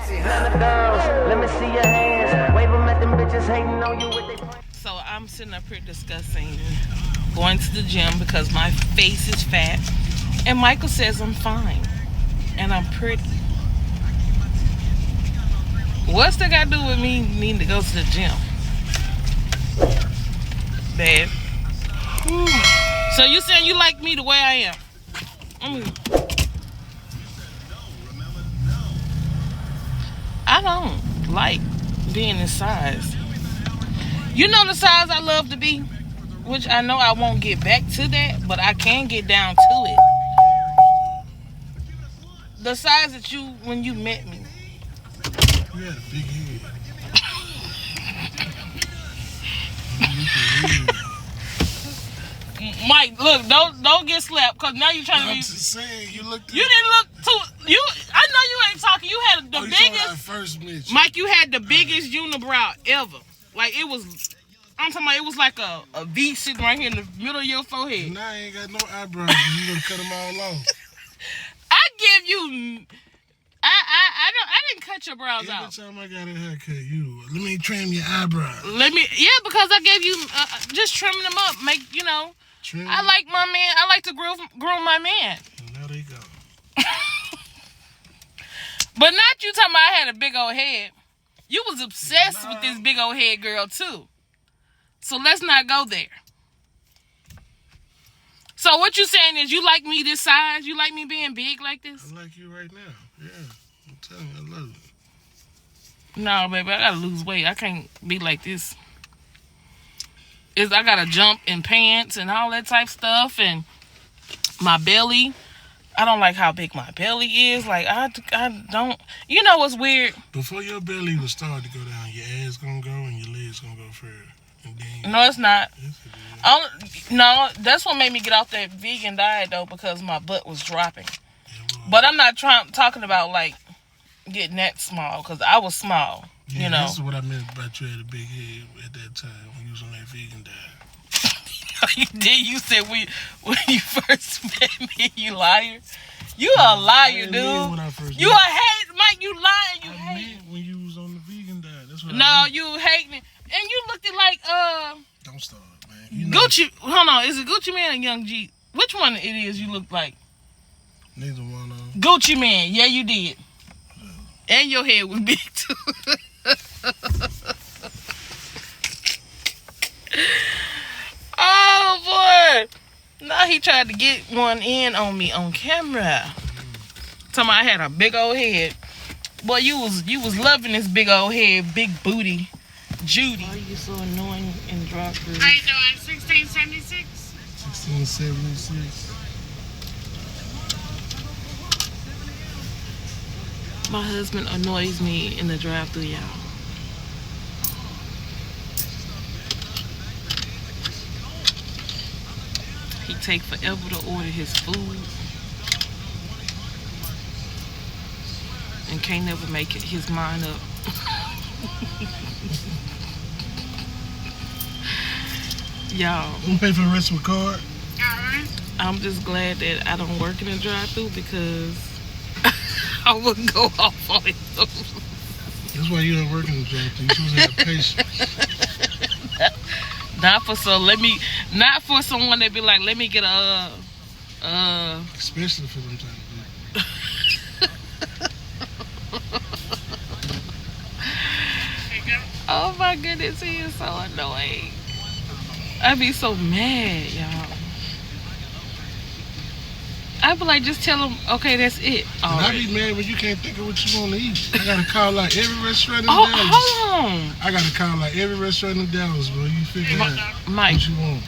Let me see your hands. Wave them at them bitches hating on you with they. So I'm sitting up here discussing going to the gym because my face is fat. And Michael says I'm fine. And I'm pretty. What's that got to do with me needing to go to the gym? Babe. So you saying you like me the way I am? I don't like being this size. You know the size I love to be? Which I know I won't get back to that, but I can get down to it. The size that you, when you met me. You had a big head. Mike, look, don't get slapped, cause now you're trying to be. I'm just saying, you looked. You didn't look too. You, I know you ain't talking. You had the biggest. First mention. Mike, you had the biggest unibrow ever. Like it was. I'm talking about it was like a V sitting right here in the middle of your forehead. Now I ain't got no eyebrows. You gonna cut them all off? I give you. I didn't cut your brows out. Every time I got a haircut, let me trim your eyebrows. Because I gave you just trimming them up. Trim I like my man. I like to groom my man. And there they go. But not you talking about I had a big old head. You was obsessed with this big old head girl too. So let's not go there. So what you saying is you like me this size? You like me being big like this? I like you right now. Yeah. I'm telling you, I love it. No, baby, I gotta lose weight. I can't be like this. I gotta jump in pants and all that type stuff, and my belly. I don't like how big my belly is. Like I don't. You know what's weird? Before your belly will start to go down, your ass gonna go and your legs gonna go further. And then no, it's not. Yes, it is. No, that's what made me get off that vegan diet though, because my butt was dropping. But I'm not talking about like getting that small, because I was small. Yeah, you know. This is what I meant about you had a big head at that time when you was on that vegan diet. You did. You said when you first met me, you liar. You a liar, dude. You a hate, Mike. You lying. You hate. When you was on the vegan diet. That's what No, I meant. you hating it, and you looked at like Don't start, man. You know Gucci. Hold on, is it Gucci Man or Young G? Which one it is? You look like neither one of them. Gucci Man. Yeah, you did. And your head was big too. Oh boy! Now he tried to get one in on me on camera. Talking about I had a big old head. Boy, you was loving this big old head, big booty, Judy. Why are you so annoying in drive-thru? How you doing? 1676. 1676. My husband annoys me in the drive-thru, y'all. He take forever to order his food and can't never make his mind up. Y'all, You pay for the rest of the card? I'm just glad that I don't work in a drive-thru because I wouldn't go off on it. That's why you don't work in the drive-thru. You're supposed to have patience. Not for someone that be like, let me get a Especially for them type of people. Oh my goodness, he is so annoying. I be so mad, y'all. I be like, just tell him, okay, that's it. And I be mad when you can't think of what you want to eat. I gotta call like every restaurant in Oh, Dallas. hold on. I gotta call like every restaurant in Dallas, bro. You figure out Mike, what you want.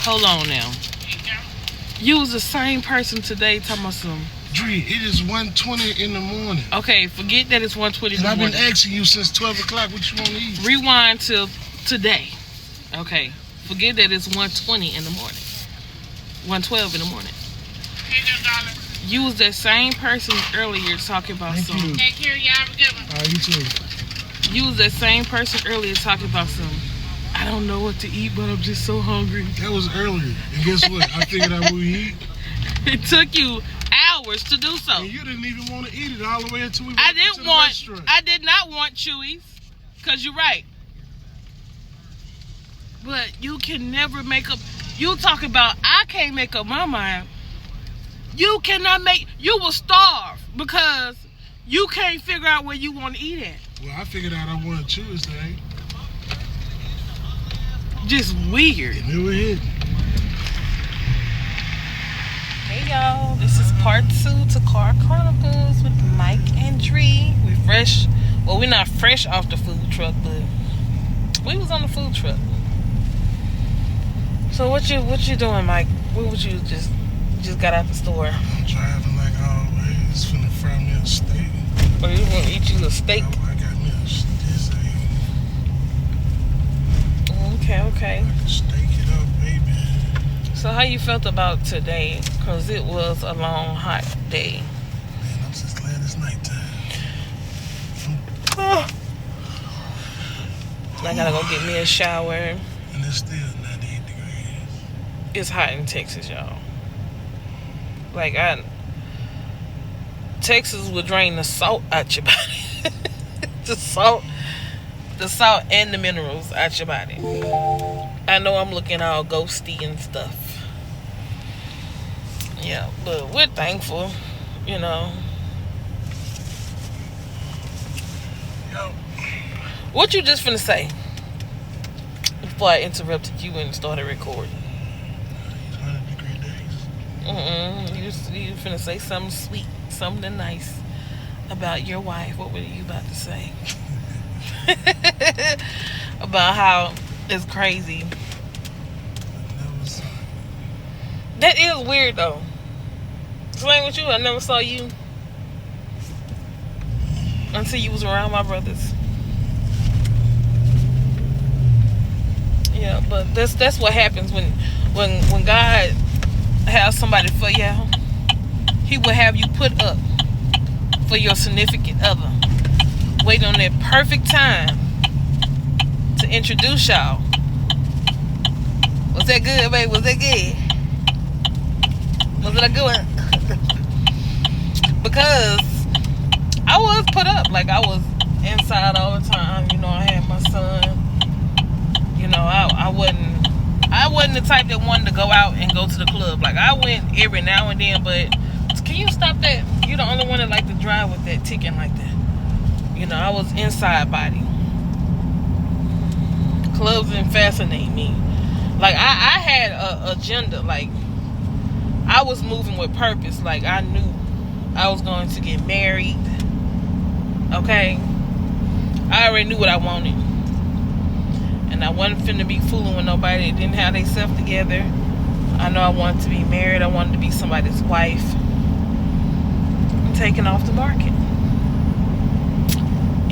hold on now. You was the same person today talking about some. Dree, it is 1:20 in the morning. Okay, forget that it's 1:20 in And the I've been morning. asking you since 12 o'clock what you want to eat. Rewind to today. Okay, forget that it's 1:20 in the morning. 1:12 in the morning. You was that same person earlier talking about Thank some. you. Take care, y'all. Have a good one. All right, you too. You was that same person earlier talking about some. I don't know what to eat, but I'm just so hungry. That was earlier. And guess what? I figured out what we eat. It took you hours to do so. And you didn't even want to eat it all the way until we went I to the restaurant. I did not want Chewy's, because you're right. But you can never make up. You talk about, I can't make up my mind. You cannot make, you will starve because you can't figure out where you want to eat at. Well, I figured out I wanted Chewy's today. Just weird. And it was it. Hey y'all, this is part 2 to Car Chronicles with MikeandDree. We fresh, well, we're not fresh off the food truck, but we was on the food truck. So what you doing, Mike? What would you just got out the store? I'm driving like always, finna fry me a steak. Or you want to eat you a steak? I got me a steak. Okay. I can steak it up, baby. So how you felt about today? Because it was a long, hot day. Man, I'm just glad it's nighttime. I gotta go get me a shower. And it's still 98 degrees. It's hot in Texas, y'all. Like, Texas would drain the salt out your body. the salt and the minerals out your body. I know I'm looking all ghosty and stuff. Yeah, but we're thankful, you know. Yo. What you just finna say? Before I interrupted you and started recording. These 100-degree days. You finna say something sweet, something nice about your wife. What were you about to say? About how it's crazy. That is weird though. Same with you. I never saw you until you was around my brothers. Yeah, but that's what happens when God has somebody for you. He will have you put up for your significant other. Wait on that perfect time to introduce y'all. Was that good, babe? Was that good? Was it a good one? Because I was put up. Like, I was inside all the time. You know, I had my son. You know, I wasn't the type that wanted to go out and go to the club. Like, I went every now and then, but can you stop that? You're the only one that like to drive with that ticking like that. You know, I was inside body. Clubs didn't fascinate me. Like, I had a agenda. Like, I was moving with purpose. Like, I knew I was going to get married. Okay? I already knew what I wanted. And I wasn't finna be fooling with nobody that didn't have themselves together. I know I wanted to be married. I wanted to be somebody's wife. I'm taking off the market.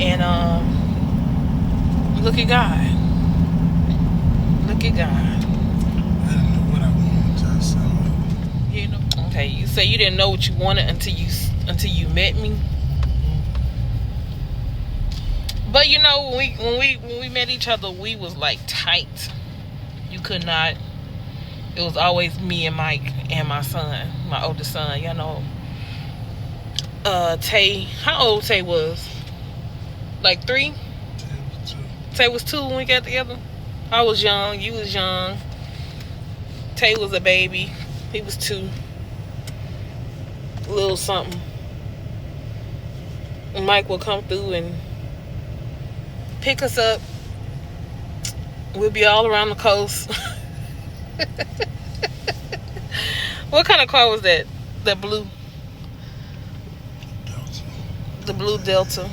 And look at God. Look at God. I didn't know what I wanted until I saw it. You know, okay, you say you didn't know what you wanted until you met me. But you know, when we met each other, we was like tight. You could not. It was always me and Mike and my son, my oldest son. You know, Tay. How old Tay was? Like 3. Tay was 2 when we got together. I was young. You was young. Tay was a baby. He was 2. A little something. And Mike would come through and pick us up. We'll be all around the coast. What kind of car was that? That blue? Delta. The blue Delta.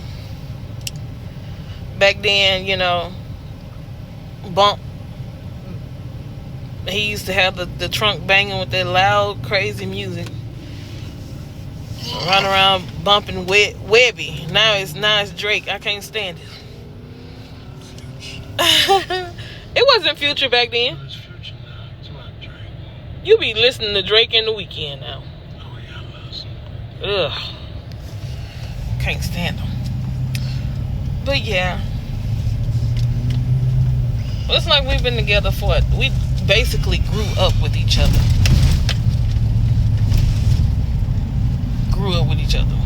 Back then, you know, bump. He used to have the trunk banging with that loud, crazy music. Run around bumping Webby. Now it's Drake. I can't stand it. It wasn't Future back then. It's Future now. It's not Drake. You be listening to Drake in the weekend now. Oh, yeah, I love some. Ugh. Can't stand them. But yeah. It's like we've been together we basically grew up with each other. each other.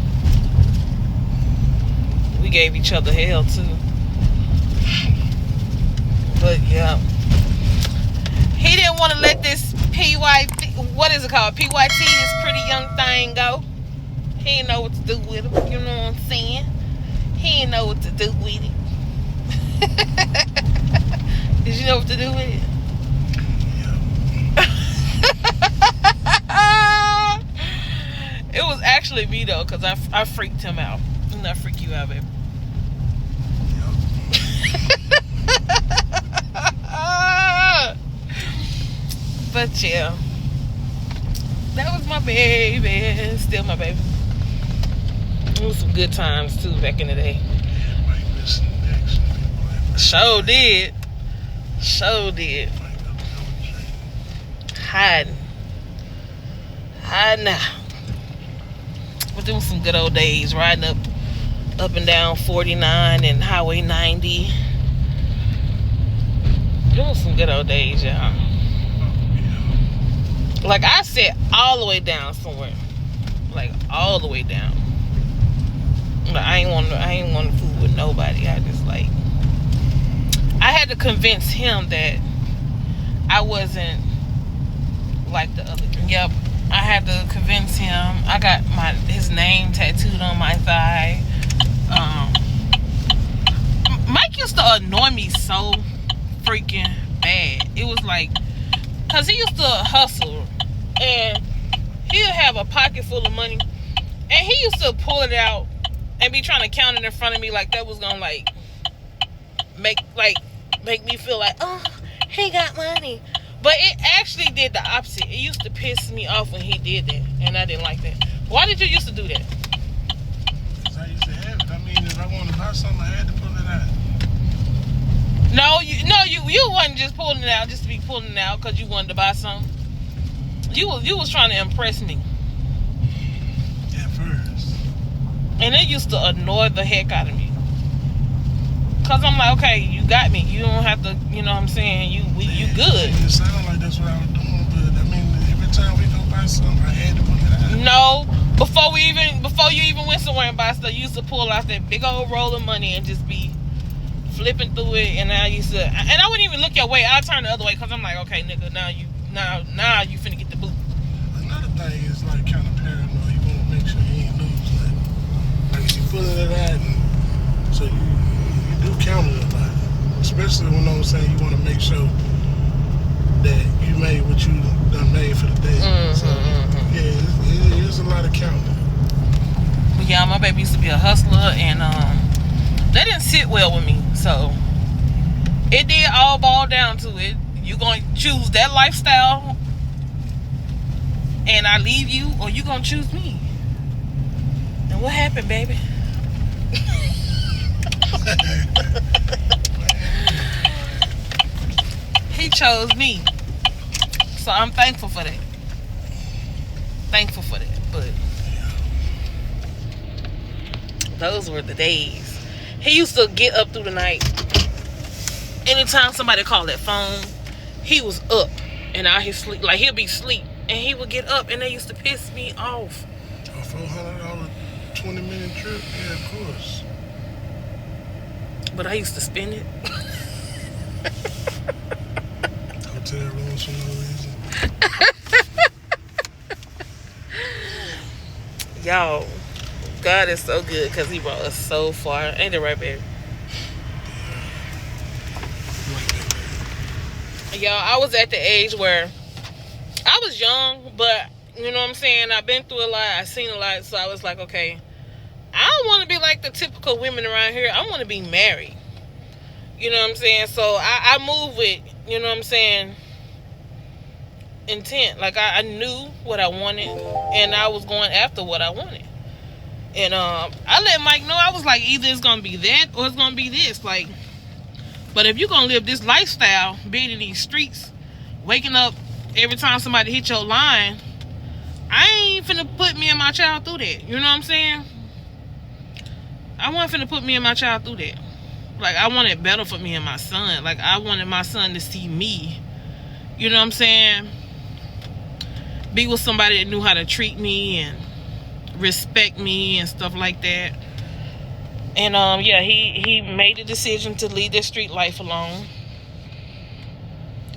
We gave each other hell too. But yeah, he didn't want to let this what is it called? PYT, this pretty young thing go. He didn't know what to do with him. You know what I'm saying? He didn't know what to do with it. Did you know what to do with it? It was actually me though, because I freaked him out. Didn't I freak you out, baby? But yeah, that was my baby. Still my baby. It was some good times too back in the day. Sure did. Hiding now. But them some good old days, riding up and down 49 and Highway 90. Them was some good old days, y'all. Like I sat all the way down somewhere, like all the way down. Like, I ain't want to fool with nobody. I just like, I had to convince him that I wasn't like the other. Yep, I had to convince him. I got his name tattooed on my thigh. Mike used to annoy me so freaking bad. It was like, cause he used to hustle, and he'll have a pocket full of money, and he used to pull it out and be trying to count it in front of me like that was gonna like make me feel like, oh, he got money. But it actually did the opposite. It used to piss me off when he did that, and I didn't like that. Why did you used to do that? Because I used to have it. I mean, if I wanted to buy something, I had to pull it out. You wasn't just pulling it out just to be pulling it out because you wanted to buy something. You was trying to impress me. At first. And it used to annoy the heck out of me. Cause I'm like, okay, you got me. You don't have to, you know what I'm saying? You good. It sounded like that's what I was doing, but I mean, every time we go buy something, I had to pull it out. No, before you even went somewhere and buy stuff, you used to pull out that big old roll of money and just be flipping through it. And I wouldn't even look your way. I'd turn the other way because I'm like, okay, nigga, now you finna get the boot. Another thing is like kind of paranoid. You want to make sure you ain't lose. Like if you pulling it out, and so you do count it a lot. Especially when I'm saying you want to make sure that you made what you done made for the day. So yeah, it's a lot of counting. But yeah, my baby used to be a hustler, and that didn't sit well with me. So it did all boil down to it. You gonna choose that lifestyle and I leave you, or you gonna choose me? And what happened, baby? He chose me. So I'm thankful for that. But those were the days. He used to get up through the night. Anytime somebody called that phone, he was up and out his sleep. Like he'll be asleep and he would get up, and they used to piss me off. A $400 20-minute trip? Yeah, of course. But I used to spend it. Hotel rooms for no reason. Y'all, God is so good because he brought us so far. Ain't it right, baby? Y'all, I was at the age where I was young, but you know what I'm saying? I've been through a lot. I've seen a lot. So I was like, okay, I don't want to be like the typical women around here. I want to be married. You know what I'm saying? So I moved with, you know what I'm saying, intent. Like I knew what I wanted, and I was going after what I wanted. And I let Mike know. I was like, either it's gonna be that or it's gonna be this. Like, but if you're gonna live this lifestyle, being in these streets, waking up every time somebody hit your line, I ain't finna put me and my child through that. You know what I'm saying? I wasn't finna put me and my child through that. Like, I wanted better for me and my son. Like, I wanted my son to see me, you know what I'm saying, be with somebody that knew how to treat me and respect me and stuff like that. And yeah, he made the decision to leave this street life alone.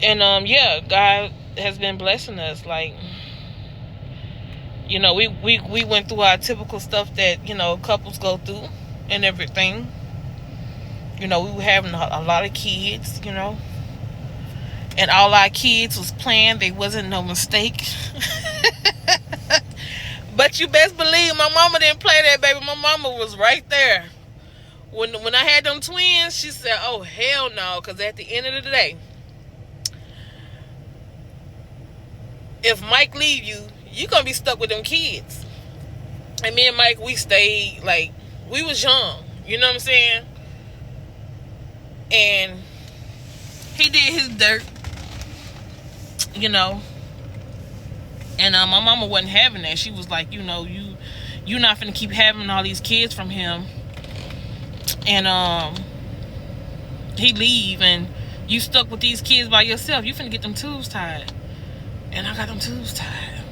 And yeah, God has been blessing us. Like, you know, we went through our typical stuff that, you know, couples go through and everything. You know, we were having a lot of kids, you know, and all our kids was planned. They wasn't no mistake. But you best believe my mama didn't play that, baby. My mama was right there. When I had them twins, she said, oh, hell no, because at the end of the day, if Mike leave you, you're going to be stuck with them kids. And me and Mike, we stayed, like, we was young. You know what I'm saying? And he did his dirt, you know. And my mama wasn't having that. She was like, you know, you're not finna keep having all these kids from him. And he leave and you stuck with these kids by yourself. You finna get them tubes tied. And I got them tubes tied.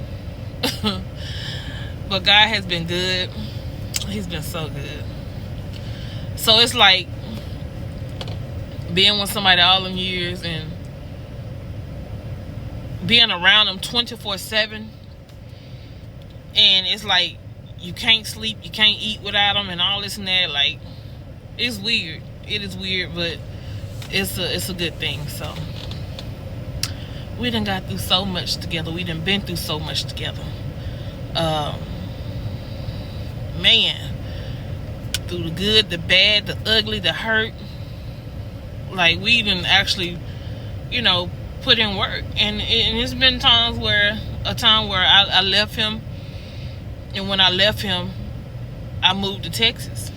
But God has been good. He's been so good. So it's like being with somebody all them years and being around them 24/7. And it's like you can't sleep, you can't eat without them and all this and that. Like, it's weird. It is weird, but it's a good thing. So we done got through so much together. We done been through so much together. Man, through the good, the bad, the ugly, the hurt. Like, we done actually, you know, put in work. And it's been times where I left him. And when I left him, I moved to Texas.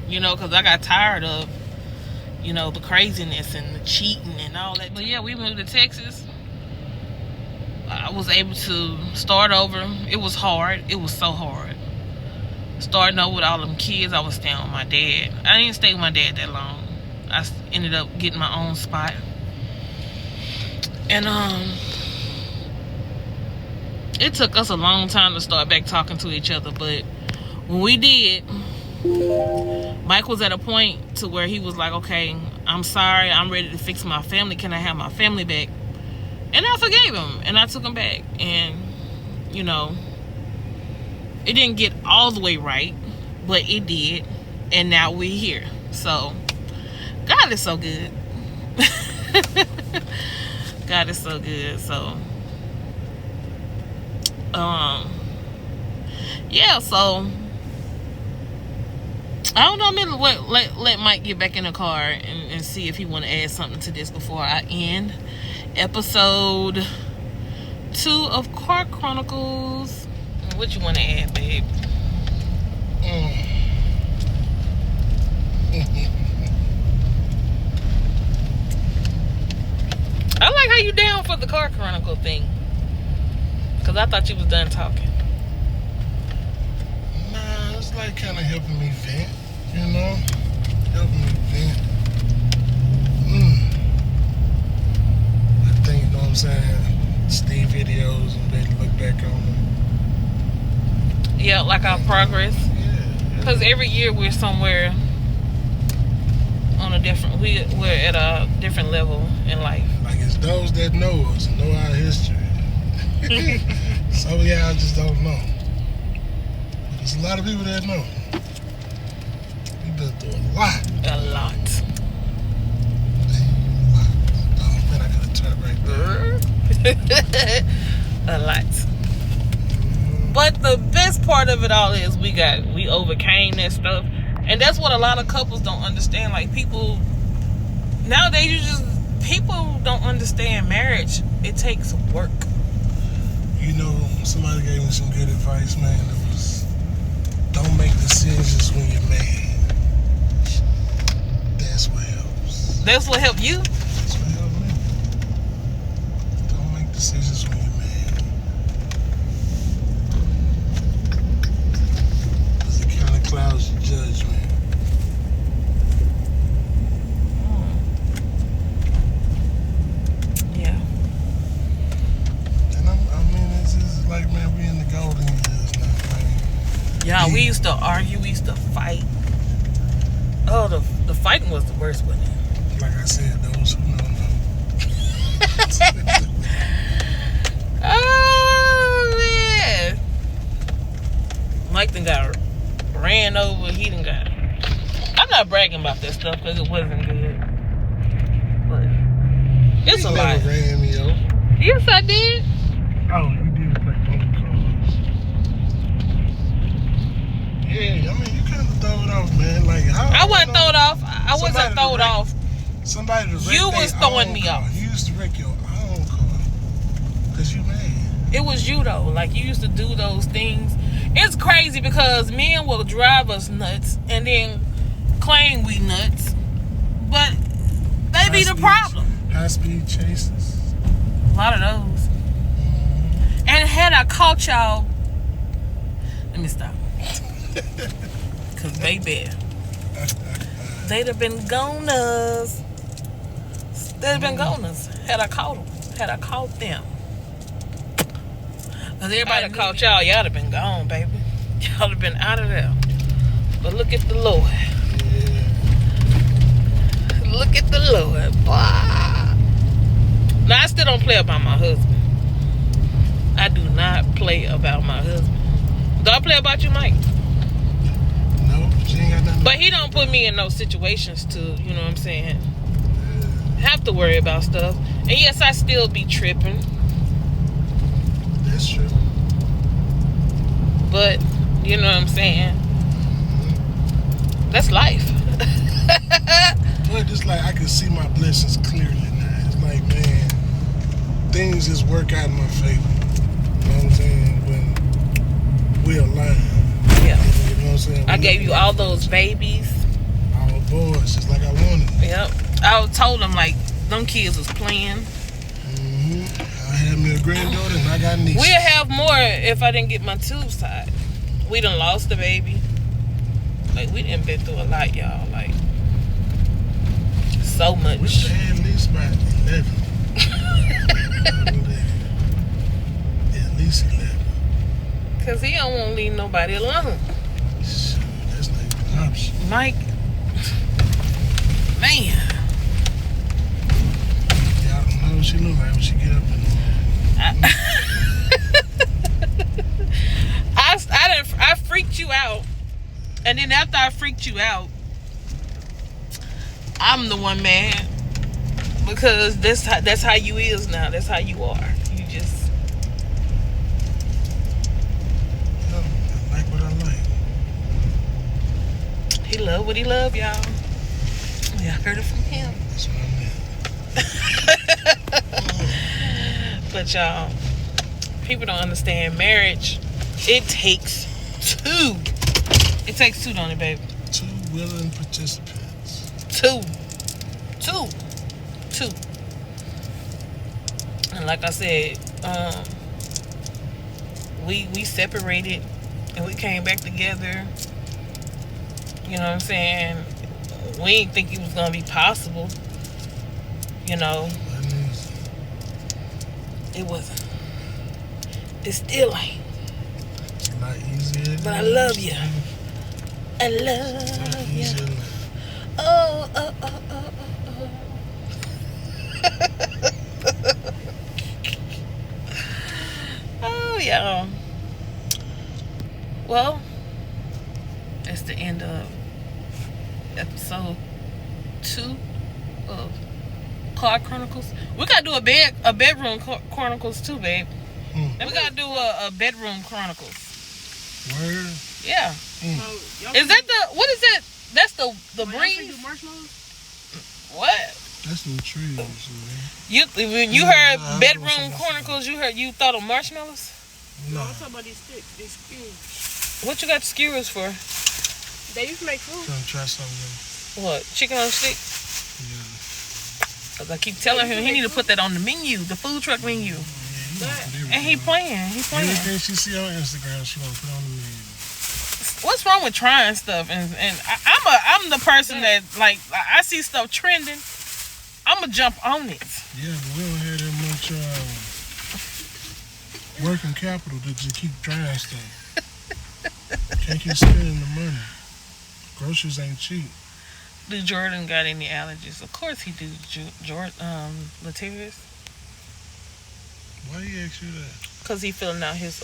You know, because I got tired of, you know, the craziness and the cheating and all that. But yeah, we moved to Texas. I was able to start over. It was hard. It was so hard. Starting over with all them kids, I was staying with my dad. I didn't stay with my dad that long. I ended up getting my own spot. And it took us a long time to start back talking to each other. But when we did, Mike was at a point to where he was like, okay, I'm sorry, I'm ready to fix my family. Can I have my family back? And I forgave him, and I took him back. And, you know, it didn't get all the way right, but it did. And now we're here. So, God is so good. God is so good. So, yeah, so I don't know, I'm gonna let Mike get back in the car and see if he want to add something to this before I end episode 2 of Car Chronicles. What you want to add, babe? I like how you down for the Car Chronicle thing, because I thought you was done talking. Nah, it's like kind of helping me vent, you know? Helping me vent. I think, you know what I'm saying? Steve videos and then look back on them. Yeah, like our progress. Yeah. Because every year we're somewhere on a different, we're at a different level in life. Like, it's those that know us, know our history. So, yeah, I just don't know. But there's a lot of people that know. We've been through a lot. A lot. Oh, man, I got to turn right there. A lot. But the best part of it all is we overcame that stuff. And that's what a lot of couples don't understand. Like, people nowadays, people don't understand marriage. It takes work. You know, somebody gave me some good advice, man. It was, don't make decisions when you're mad. That's what helps. That's what helped you? That's what helped me. Don't make decisions when you're mad. Because it kind of clouds your judgment. Yeah. And I mean, it's like, man, we in the golden years now, man. Y'all, we used to argue. We used to fight. Oh, the fighting was the worst, wasn't it? Like I said, those who don't know. Oh, man. Mike done got ran over. He done got... I'm not bragging about that stuff because it wasn't good. But it's a lot. You never ran me over. Yes, I did. Oh, you did play bumper cars. Yeah, I mean, you kind of throw it off, man. Like I wasn't thrown off. I wasn't thrown off. Somebody to wreck You was throwing me off. You used to wreck your own car. Because you mad. It was you, though. Like, you used to do those things. It's crazy because men will drive us nuts and then claim we nuts. But they be the problem. High-speed chases. A lot of those. And had I caught y'all... Let me stop. Because, baby, they'd have been goners. They'd have been goners had I caught them. Had I caught them. Because everybody that caught y'all, y'all have been gone, baby. Y'all have been out of there. But look at the Lord. Yeah. Look at the Lord, boy. Now, I still don't play about my husband. I do not play about my husband. Do I play about you, Mike? No, she ain't got nothing. But he don't put me in those situations to, you know what I'm saying, have to worry about stuff. And yes, I still be tripping. That's true. But, you know what I'm saying? That's life. But it's like I can see my blessings clearly now. It's like, man, things just work out in my favor. You know what I'm saying? When we align. Yeah. You know what I'm saying? I gave you all those babies. All boys, just like I wanted. Yep. I told them, like, them kids was playing. Mm-hmm. I had me a granddaughter and I got nieces. We'll have more if I didn't get my tubes tied. We done lost the baby. Like, we done been through a lot, y'all. Like, so much. We should have at least about 11. At least 11. Because he don't want to leave nobody alone. Shoot, that's not even an option. Mike, man. Y'all don't know what she look like when she get up in the morning. I freaked you out. And then after I freaked you out, I'm the one mad. Because that's how you is now. That's how you are. You just... No, I like what I like. He love what he love, y'all. Y'all heard it from him. That's what I meant. But y'all, people don't understand marriage. It takes two. It takes two, don't it, baby? 2 willing participants. Two. And like I said, we separated and we came back together. You know what I'm saying? We didn't think it was gonna be possible. You know. It wasn't. It still ain't. It's a lot easier. But I love you. I love you. Oh. Oh, y'all. Well, that's the end of episode 2 of Car Chronicles. We gotta do a bedroom chronicles too, babe. We gotta do a bedroom chronicles. Word? Yeah. So, Is that what is that? That's the breeze? do marshmallows? What? That's some trees, man. When you heard bedroom chronicles, you thought of marshmallows? No, I'm talking about these sticks, these skewers. What you got the skewers for? They used to make food. Trying to try something new. What? Chicken on a stick? Yeah. Cause I keep telling him he need to put that on the menu, the food truck menu. And he playing. Everything she see on Instagram, she want to put on the menu. What's wrong with trying stuff? And I'm the person that, like, I see stuff trending, I'ma jump on it. Yeah, but we don't have that much working capital to just keep trying stuff. Can't keep spending the money. Groceries ain't cheap. Do Jordan got any allergies? Of course he do. Jordan, Latavius. Why he ask you that? Cause he filling out his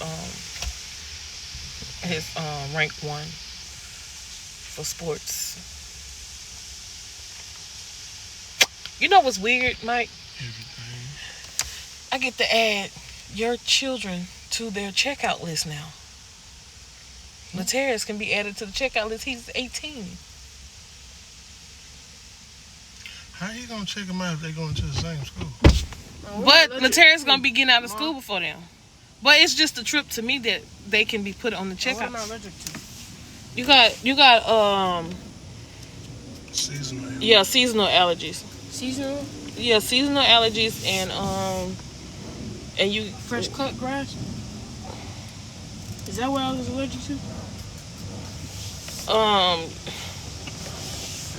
rank 1 for sports. You know what's weird, Mike? Everything. I get to add your children to their checkout list now. Latarius can be added to the checkout list. He's 18. How you gonna check them out if they going to the same school? But Latarius gonna be getting out of school before them. But it's just a trip to me that they can be put on the checkout. What am I allergic to? You got Seasonal. yeah, seasonal allergies. Seasonal? Yeah, seasonal allergies and you Fresh cut grass? Is that what I was allergic to?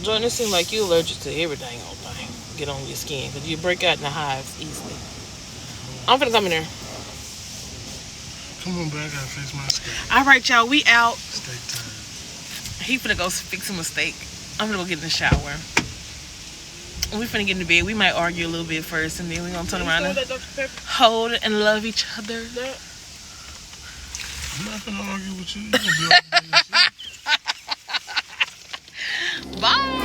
Jordan, it seems like you allergic to everything all the time. Get on your skin because you break out in the hives easily. I'm finna come in there. Come on back, I gotta fix my steak. All right, y'all, we out. Steak time. He finna go fix him a steak. I'm gonna go get in the shower. We finna get in the bed. We might argue a little bit first, and then we gonna turn around and hold and love each other. I'm not gonna argue with you. You gonna be over there. Bye.